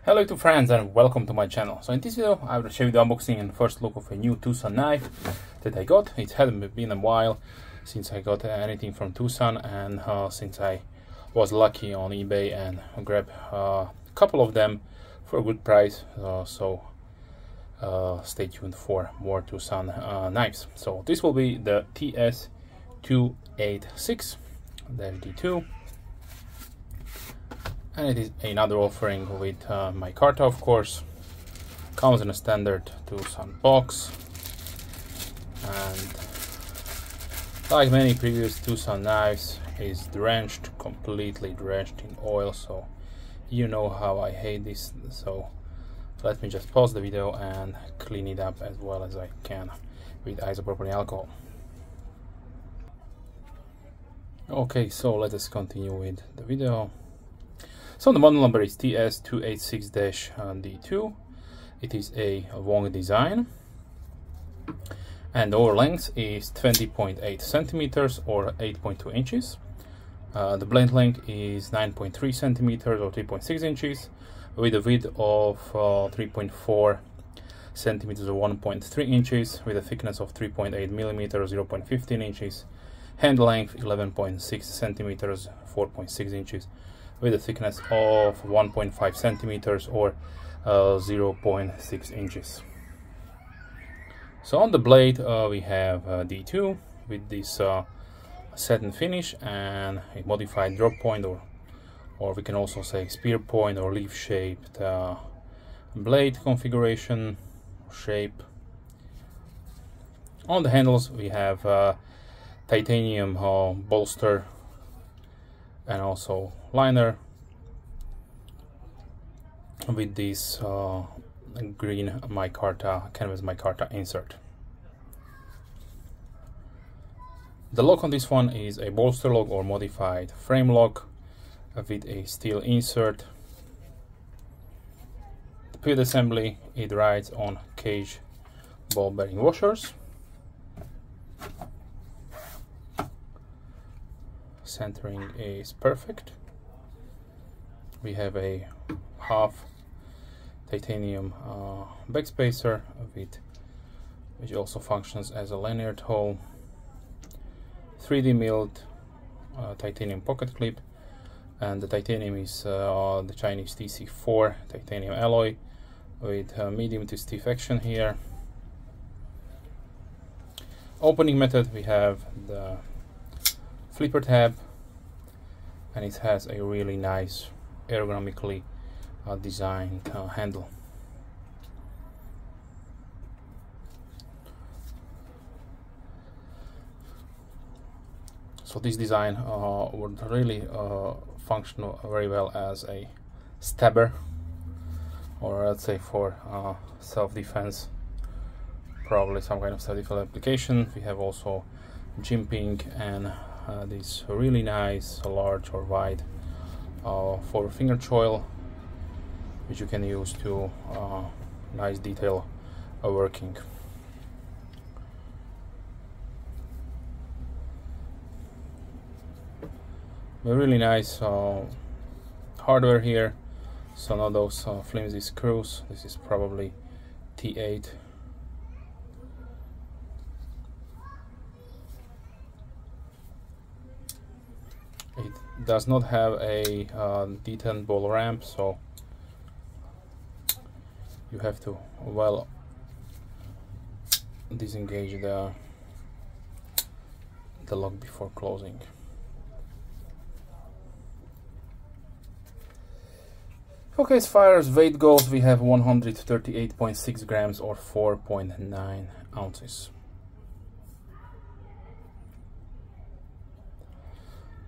Hello to friends and welcome to my channel. So in this video I will show you the unboxing and first look of a new Twosun knife that I got. It hadn't been a while since I got anything from Twosun, and since I was lucky on eBay and grabbed a couple of them for a good price, stay tuned for more Twosun knives. So this will be the TS286-D2. And it is another offering with Micarta, of course. Comes in a standard Twosun box, and like many previous Twosun knives, is drenched, completely drenched in oil. So you know how I hate this. So let me just pause the video and clean it up as well as I can with isopropylene alcohol. Okay, so let us continue with the video. So the model number is TS286-D2. It is a Wong design, and the over length is 20.8 centimeters or 8.2 inches. The blade length is 9.3 centimeters or 3.6 inches, with a width of 3.4 centimeters or 1.3 inches, with a thickness of 3.8 millimeters, 0.15 inches. Hand length 11.6 centimeters, 4.6 inches. With a thickness of 1.5 centimeters or 0.6 inches. So on the blade we have D2 with this satin finish and a modified drop point, or we can also say spear point or leaf shaped blade configuration shape. On the handles we have titanium bolster and also liner with this green canvas micarta insert. The lock on this one is a bolster lock or modified frame lock with a steel insert. The pivot assembly, it rides on cage ball bearing washers. Centering is perfect. We have a half titanium backspacer which also functions as a lanyard hole. 3D milled titanium pocket clip, and the titanium is the Chinese TC4 titanium alloy with medium to stiff action here. Opening method, we have the flipper tab, and it has a really nice ergonomically designed handle. So this design would really function very well as a stabber, or let's say for self-defense, probably some kind of self-defense application. We have also jimping and this really nice large or wide for finger choil, which you can use to nice detail working. A really nice hardware here, so not those flimsy screws. This is probably T8. It does not have a D10 ball ramp, so you have to well disengage the lock before closing. Okay, as far as weight goes, we have 138.6 grams or 4.9 ounces.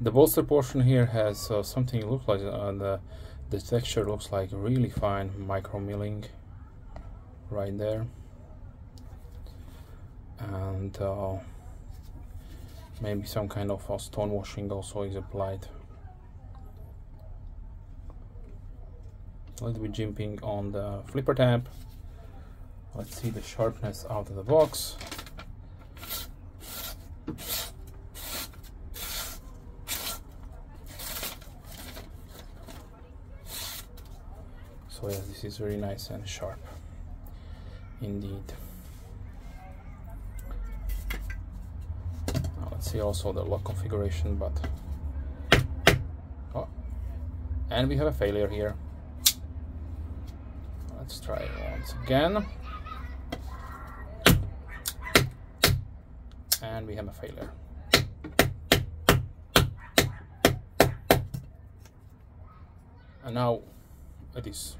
The bolster portion here has something looks like the texture looks like really fine micro milling right there, and maybe some kind of stone washing also is applied. A little bit jimping on the flipper tab. Let's see the sharpness out of the box. So yes, this is very nice and sharp indeed. Now let's see also the lock configuration, but oh, and we have a failure here. Let's try it once again. And we have a failure. And now it is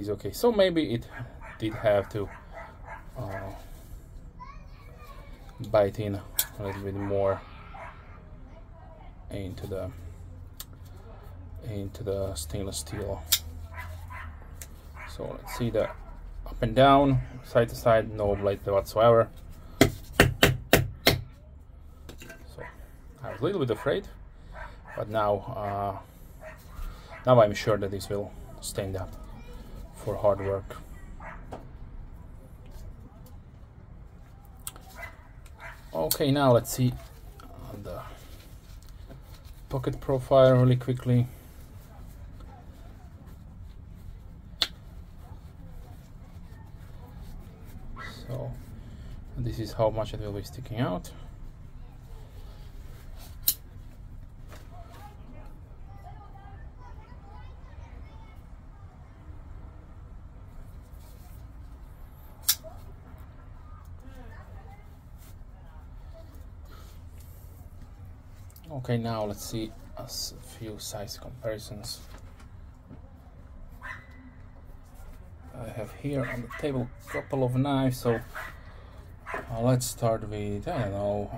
okay. So maybe it did have to bite in a little bit more into the stainless steel. So let's see the up and down, side to side, no blade whatsoever. So I was a little bit afraid, but now I'm sure that this will stand up for hard work. Okay, now let's see the pocket profile really quickly. So this is how much it will be sticking out. Okay, now let's see a few size comparisons. I have here on the table a couple of knives, so let's start with, I don't know,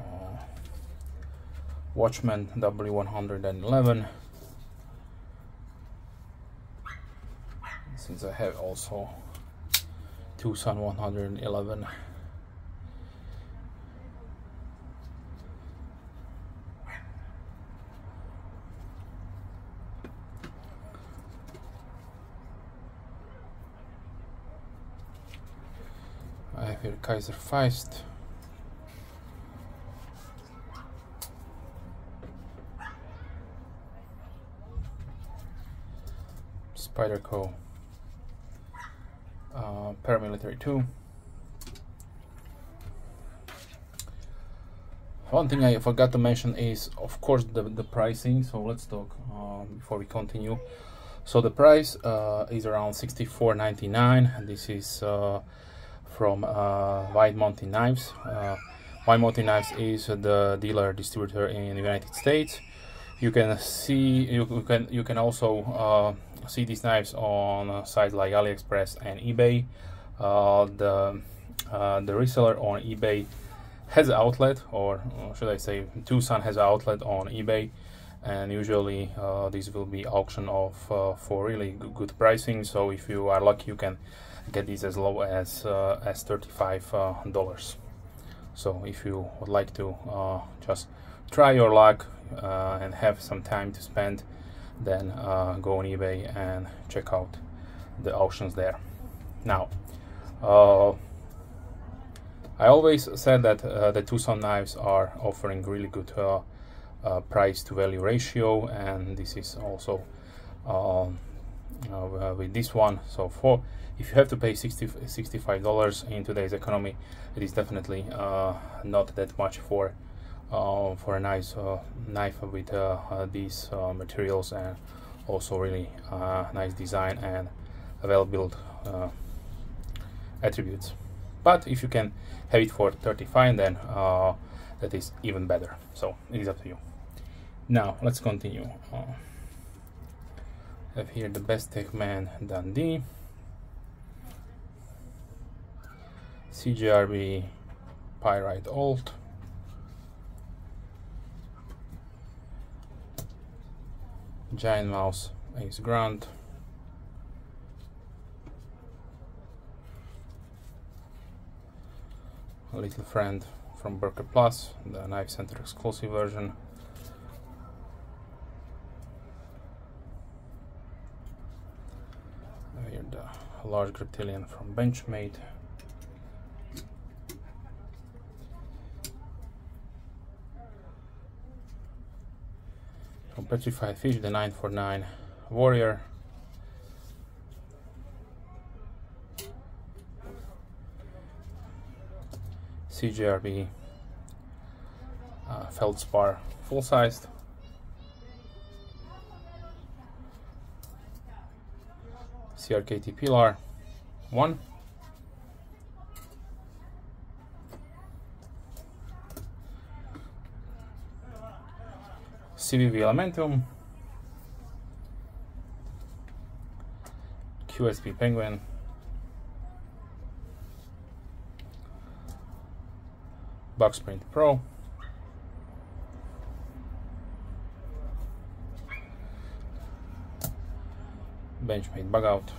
Watchman W111. Since I have also Twosun 111. I have here Kaiser Feist, Spyderco, Paramilitary 2. One thing I forgot to mention is, of course, the pricing. So let's talk before we continue. So the price is around $64.99, and this is from White Mountain Knives. White Mountain Knives is the dealer distributor in the United States. You can see, you can also see these knives on sites like AliExpress and eBay. The reseller on eBay has an outlet, or should I say, Twosun has an outlet on eBay, and usually these will be auctioned off for really good pricing. So if you are lucky, you can get these as low as $35. So if you would like to just try your luck and have some time to spend, then go on eBay and check out the auctions there. Now, I always said that the Twosun knives are offering really good price to value ratio, and this is also with this one. So if you have to pay $65 in today's economy, it is definitely not that much for a nice knife with these materials, and also really nice design and well built attributes. But if you can have it for $35, then that is even better. So it is up to you. Now let's continue. I have here the Best Tech Man Dundee, CGRB Pyrite Alt, Giant Mouse Ace Grand, a Little Friend from Burger Plus, the Knife Center exclusive version. Here the large Griptilian from Benchmade. From Petrified Fish, the 949 Warrior. CJRB feldspar full-sized, CRKT Pilar 1, CVV Elementum, QSP Penguin, Bucksprint Pro, Benchmade Bug Out,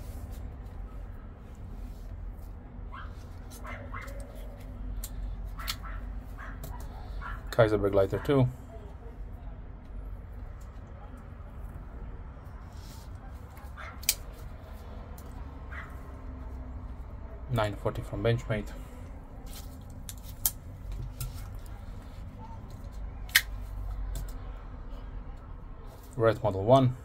Kaiserberg Lighter 2, $940 from Benchmade, Red Model 1,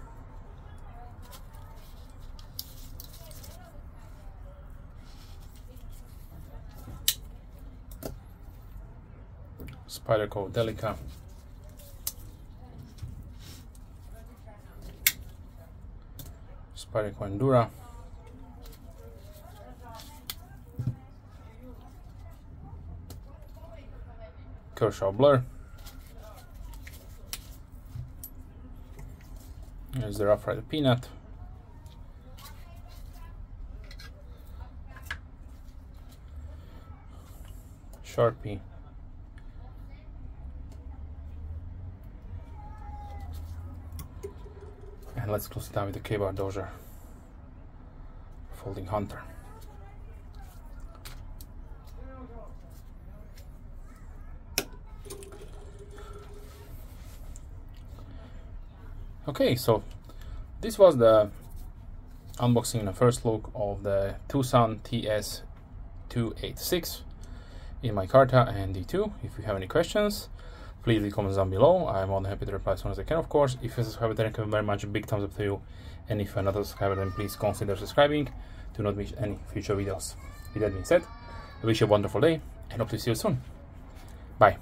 Spyderco Delica, Spyderco Endura, Kershaw Blur. There's the Rough Rider Peanut, Sharpie, and let's close it down with the K-Bar Dozier Folding Hunter. Okay, so this was the unboxing and a first look of the Twosun TS286 in Micarta and D2. If you have any questions, please leave comments down below. I'm more than happy to reply as soon as I can, of course. If you're a subscriber, thank you very much. A big thumbs up to you. And if you're not a subscriber, then please consider subscribing to not miss any future videos. With that being said, I wish you a wonderful day and hope to see you soon. Bye.